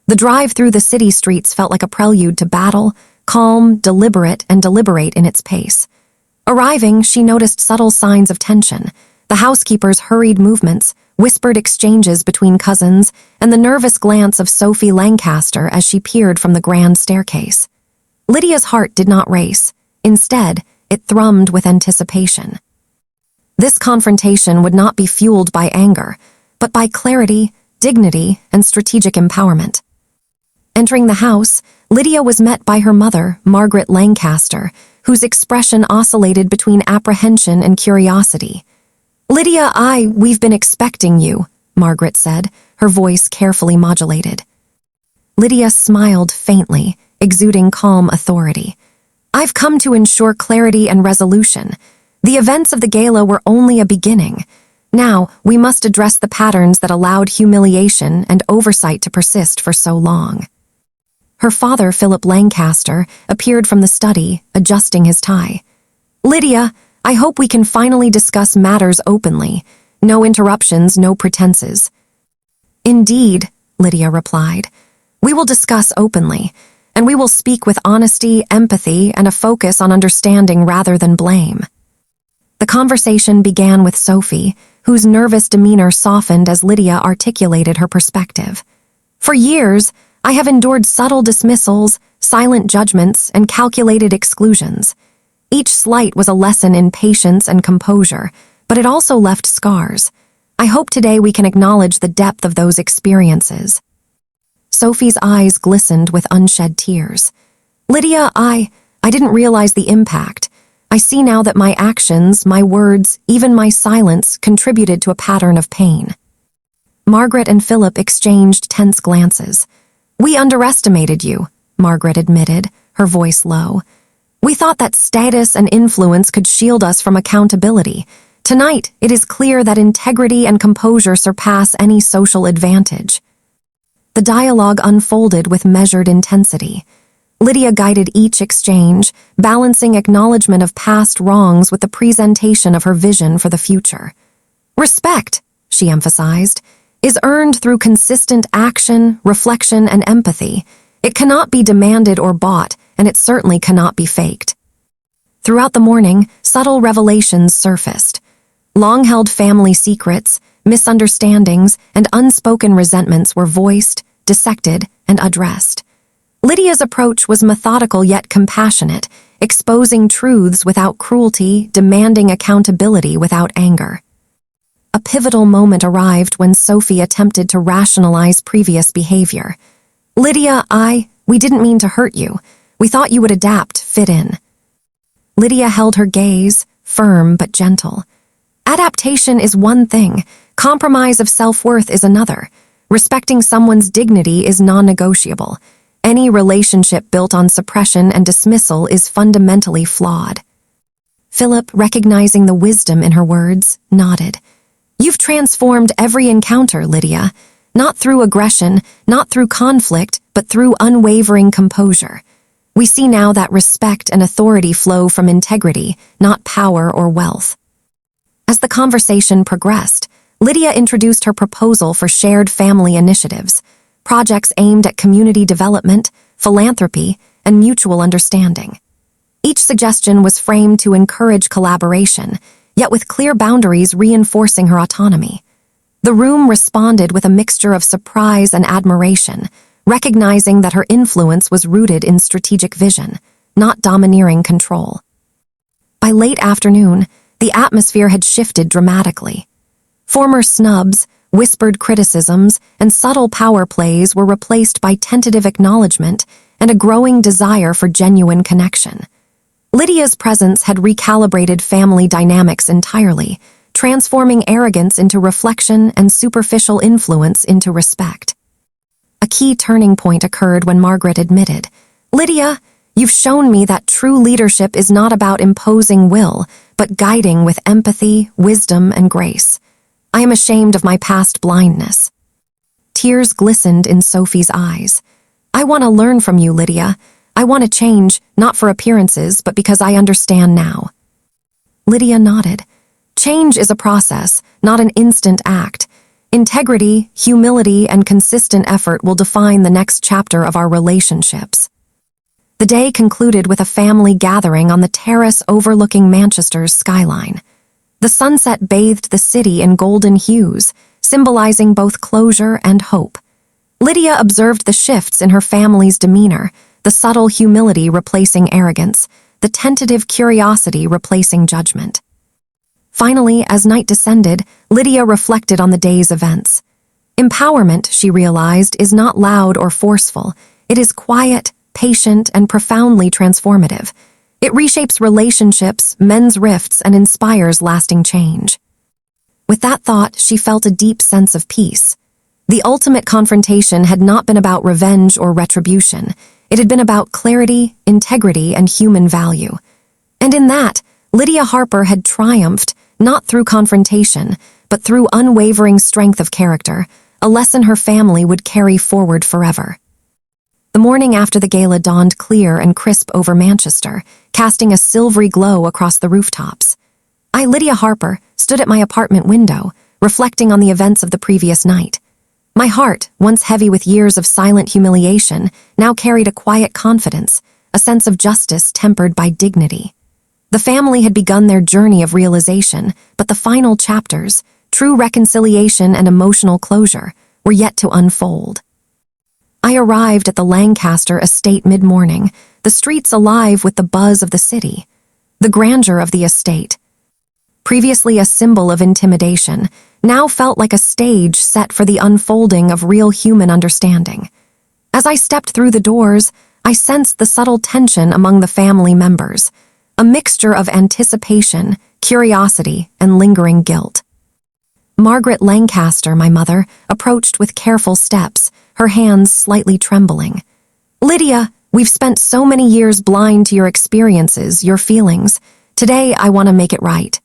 The drive through the city streets felt like a prelude to battle, calm, deliberate, and deliberate in its pace. Arriving, she noticed subtle signs of tension: the housekeeper's hurried movements, whispered exchanges between cousins, and the nervous glance of Sophie Lancaster as she peered from the grand staircase. Lydia's heart did not race. Instead, it thrummed with anticipation. This confrontation would not be fueled by anger, but by clarity, dignity, and strategic empowerment. Entering the house, Lydia was met by her mother, Margaret Lancaster, whose expression oscillated between apprehension and curiosity. "Lydia, we've been expecting you," Margaret said, her voice carefully modulated. Lydia smiled faintly, exuding calm authority. "I've come to ensure clarity and resolution. The events of the gala were only a beginning. Now, we must address the patterns that allowed humiliation and oversight to persist for so long." Her father, Philip Lancaster, appeared from the study, adjusting his tie. "Lydia, I hope we can finally discuss matters openly. No interruptions, no pretenses." "Indeed," Lydia replied. "We will discuss openly, and we will speak with honesty, empathy, and a focus on understanding rather than blame." The conversation began with Sophie, whose nervous demeanor softened as Lydia articulated her perspective. "For years, I have endured subtle dismissals, silent judgments, and calculated exclusions. Each slight was a lesson in patience and composure, but it also left scars. I hope today we can acknowledge the depth of those experiences." Sophie's eyes glistened with unshed tears. "Lydia, I didn't realize the impact. I see now that my actions, my words, even my silence contributed to a pattern of pain." Margaret and Philip exchanged tense glances. "We underestimated you," Margaret admitted, her voice low. "We thought that status and influence could shield us from accountability. Tonight, it is clear that integrity and composure surpass any social advantage." The dialogue unfolded with measured intensity. Lydia guided each exchange, balancing acknowledgement of past wrongs with the presentation of her vision for the future. "Respect," she emphasized, "is earned through consistent action, reflection, and empathy. It cannot be demanded or bought, and it certainly cannot be faked." Throughout the morning, subtle revelations surfaced. Long-held family secrets, misunderstandings, and unspoken resentments were voiced, dissected, and addressed. Lydia's approach was methodical yet compassionate, exposing truths without cruelty, demanding accountability without anger. A pivotal moment arrived when Sophie attempted to rationalize previous behavior. "Lydia, we didn't mean to hurt you. We thought you would adapt, fit in." Lydia held her gaze, firm but gentle. "Adaptation is one thing. Compromise of self-worth is another. Respecting someone's dignity is non-negotiable. Any relationship built on suppression and dismissal is fundamentally flawed." Philip, recognizing the wisdom in her words, nodded. "You've transformed every encounter, Lydia. Not through aggression, not through conflict, but through unwavering composure. We see now that respect and authority flow from integrity, not power or wealth." As the conversation progressed, Lydia introduced her proposal for shared family initiatives, projects aimed at community development, philanthropy, and mutual understanding. Each suggestion was framed to encourage collaboration, yet with clear boundaries reinforcing her autonomy. The room responded with a mixture of surprise and admiration, recognizing that her influence was rooted in strategic vision, not domineering control. By late afternoon, the atmosphere had shifted dramatically. Former snubs, whispered criticisms, and subtle power plays were replaced by tentative acknowledgement and a growing desire for genuine connection. Lydia's presence had recalibrated family dynamics entirely, transforming arrogance into reflection and superficial influence into respect. A key turning point occurred when Margaret admitted, "Lydia, you've shown me that true leadership is not about imposing will, but guiding with empathy, wisdom, and grace. I am ashamed of my past blindness." Tears glistened in Sophie's eyes. "I want to learn from you, Lydia. I want to change, not for appearances, but because I understand now." Lydia nodded. Change is a process, not an instant act. Integrity, humility, and consistent effort will define the next chapter of our relationships. The day concluded with a family gathering on the terrace overlooking Manchester's skyline. The sunset bathed the city in golden hues, symbolizing both closure and hope. Lydia observed the shifts in her family's demeanor, the subtle humility replacing arrogance, the tentative curiosity replacing judgment. Finally, as night descended, Lydia reflected on the day's events. Empowerment, she realized, is not loud or forceful. It is quiet, patient, and profoundly transformative. It reshapes relationships, mends rifts, and inspires lasting change. With that thought, she felt a deep sense of peace. The ultimate confrontation had not been about revenge or retribution. It had been about clarity, integrity, and human value. And in that, Lydia Harper had triumphed, not through confrontation, but through unwavering strength of character, a lesson her family would carry forward forever. The morning after the gala dawned clear and crisp over Manchester, casting a silvery glow across the rooftops. I, Lydia Harper, stood at my apartment window, reflecting on the events of the previous night. My heart, once heavy with years of silent humiliation, now carried a quiet confidence, a sense of justice tempered by dignity. The family had begun their journey of realization, but the final chapters, true reconciliation and emotional closure, were yet to unfold. I arrived at the Lancaster estate mid-morning, the streets alive with the buzz of the city. The grandeur of the estate, previously a symbol of intimidation, now felt like a stage set for the unfolding of real human understanding. As I stepped through the doors, I sensed the subtle tension among the family members, a mixture of anticipation, curiosity, and lingering guilt. Margaret Lancaster, my mother, approached with careful steps, her hands slightly trembling. "Lydia, we've spent so many years blind to your experiences, your feelings. Today, I want to make it right."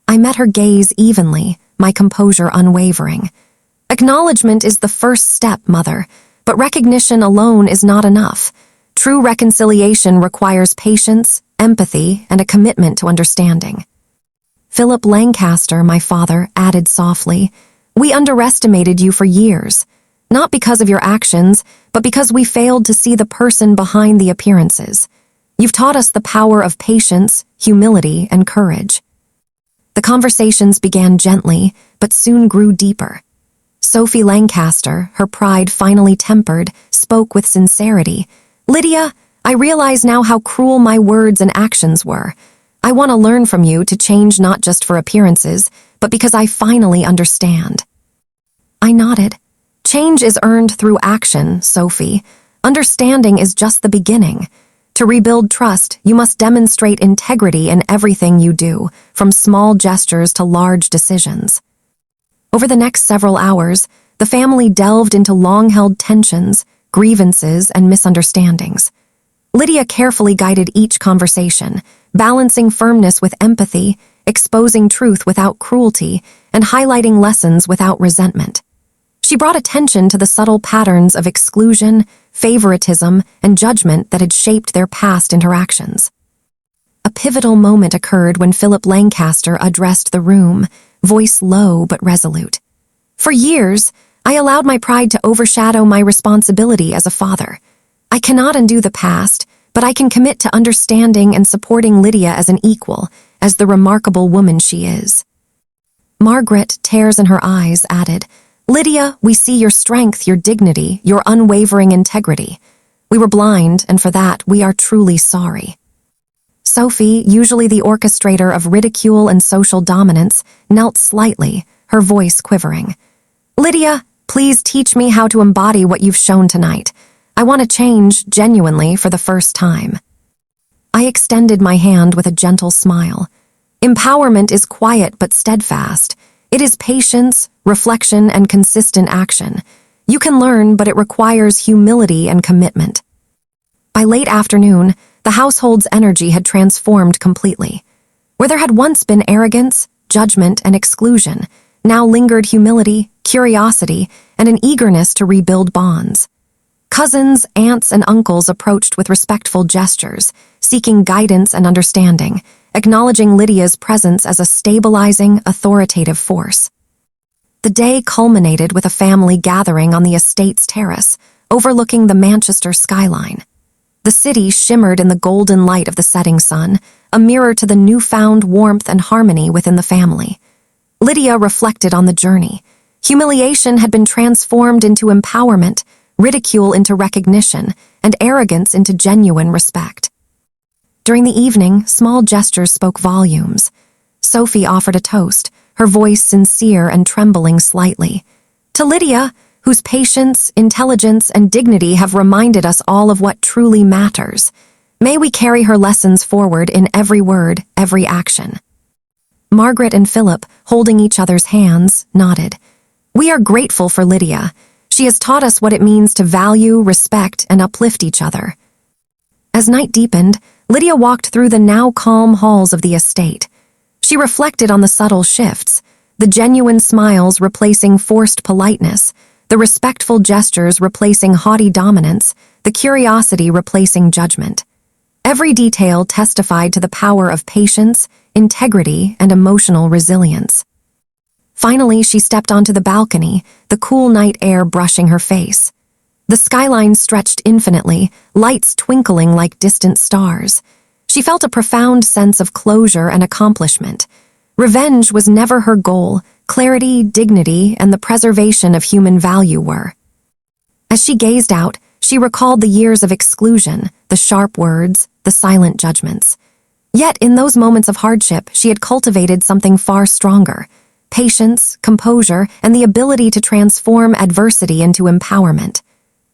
I met her gaze evenly, my composure unwavering. "Acknowledgement is the first step, Mother, but recognition alone is not enough. True reconciliation requires patience, empathy, and a commitment to understanding." Philip Lancaster, my father, added softly, "We underestimated you for years, not because of your actions, but because we failed to see the person behind the appearances. You've taught us the power of patience, humility, and courage." The conversations began gently, but soon grew deeper. Sophie Lancaster, her pride finally tempered, spoke with sincerity. "Lydia, I realize now how cruel my words and actions were. I want to learn from you to change not just for appearances, but because I finally understand." I nodded. "Change is earned through action, Sophie. Understanding is just the beginning. To rebuild trust, you must demonstrate integrity in everything you do, from small gestures to large decisions." Over the next several hours, the family delved into long-held tensions, grievances, and misunderstandings. Lydia carefully guided each conversation, balancing firmness with empathy, exposing truth without cruelty, and highlighting lessons without resentment. She brought attention to the subtle patterns of exclusion, favoritism, and judgment that had shaped their past interactions. A pivotal moment occurred when Philip Lancaster addressed the room, voice low but resolute. "For years, I allowed my pride to overshadow my responsibility as a father. I cannot undo the past, but I can commit to understanding and supporting Lydia as an equal, as the remarkable woman she is." Margaret, tears in her eyes, added, "Lydia, we see your strength, your dignity, your unwavering integrity. We were blind, and for that, we are truly sorry." Sophie, usually the orchestrator of ridicule and social dominance, knelt slightly, her voice quivering. "Lydia, please teach me how to embody what you've shown tonight. I want to change, genuinely, for the first time." I extended my hand with a gentle smile. "Empowerment is quiet but steadfast. It is patience, reflection, and consistent action. You can learn, but it requires humility and commitment." By late afternoon, the household's energy had transformed completely. Where there had once been arrogance, judgment, and exclusion, now lingered humility, curiosity, and an eagerness to rebuild bonds. Cousins, aunts, and uncles approached with respectful gestures, seeking guidance and understanding, acknowledging Lydia's presence as a stabilizing, authoritative force. The day culminated with a family gathering on the estate's terrace, overlooking the Manchester skyline. The city shimmered in the golden light of the setting sun, a mirror to the newfound warmth and harmony within the family. Lydia reflected on the journey. Humiliation had been transformed into empowerment, ridicule into recognition, and arrogance into genuine respect. During the evening, small gestures spoke volumes. Sophie offered a toast, her voice sincere and trembling slightly. To Lydia, whose patience, intelligence, and dignity have reminded us all of what truly matters. May we carry her lessons forward in every word, every action. Margaret and Philip, holding each other's hands, nodded. We are grateful for Lydia. She has taught us what it means to value, respect, and uplift each other. As night deepened, Lydia walked through the now calm halls of the estate. She reflected on the subtle shifts, the genuine smiles replacing forced politeness, the respectful gestures replacing haughty dominance, the curiosity replacing judgment. Every detail testified to the power of patience, integrity, and emotional resilience. Finally, she stepped onto the balcony, the cool night air brushing her face. The skyline stretched infinitely, lights twinkling like distant stars. She felt a profound sense of closure and accomplishment. Revenge was never her goal. Clarity, dignity, and the preservation of human value were. As she gazed out, she recalled the years of exclusion, the sharp words, the silent judgments. Yet, in those moments of hardship, she had cultivated something far stronger: patience, composure, and the ability to transform adversity into empowerment.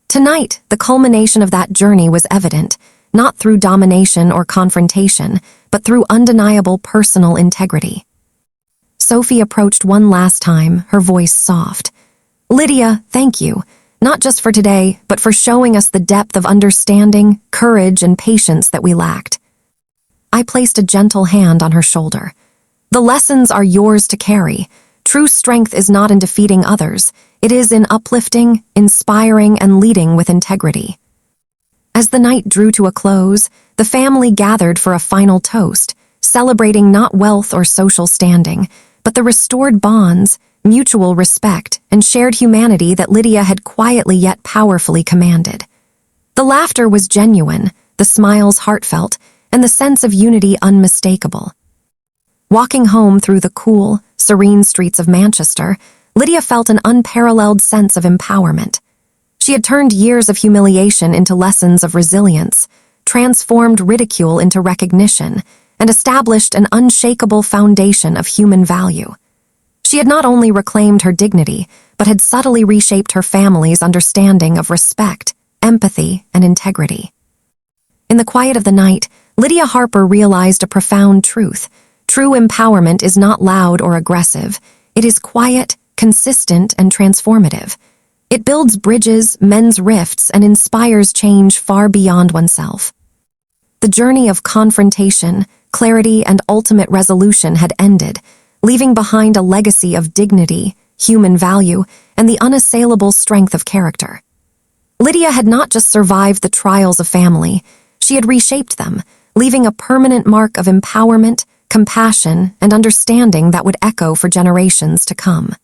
Tonight, the culmination of that journey was evident, not through domination or confrontation, but through undeniable personal integrity. Sophie approached one last time, her voice soft. Lydia, thank you, not just for today, but for showing us the depth of understanding, courage, and patience that we lacked. I placed a gentle hand on her shoulder. The lessons are yours to carry. True strength is not in defeating others. It is in uplifting, inspiring, and leading with integrity. As the night drew to a close, the family gathered for a final toast, celebrating not wealth or social standing, but the restored bonds, mutual respect, and shared humanity that Lydia had quietly yet powerfully commanded. The laughter was genuine, the smiles heartfelt, and the sense of unity unmistakable. Walking home through the cool, serene streets of Manchester, Lydia felt an unparalleled sense of empowerment. She had turned years of humiliation into lessons of resilience, transformed ridicule into recognition, and established an unshakable foundation of human value. She had not only reclaimed her dignity, but had subtly reshaped her family's understanding of respect, empathy, and integrity. In the quiet of the night, Lydia Harper realized a profound truth. True empowerment is not loud or aggressive. It is quiet, consistent, and transformative. It builds bridges, mends rifts, and inspires change far beyond oneself. The journey of confrontation, clarity, and ultimate resolution had ended, leaving behind a legacy of dignity, human value, and the unassailable strength of character. Lydia had not just survived the trials of family, she had reshaped them, leaving a permanent mark of empowerment, compassion, and understanding that would echo for generations to come.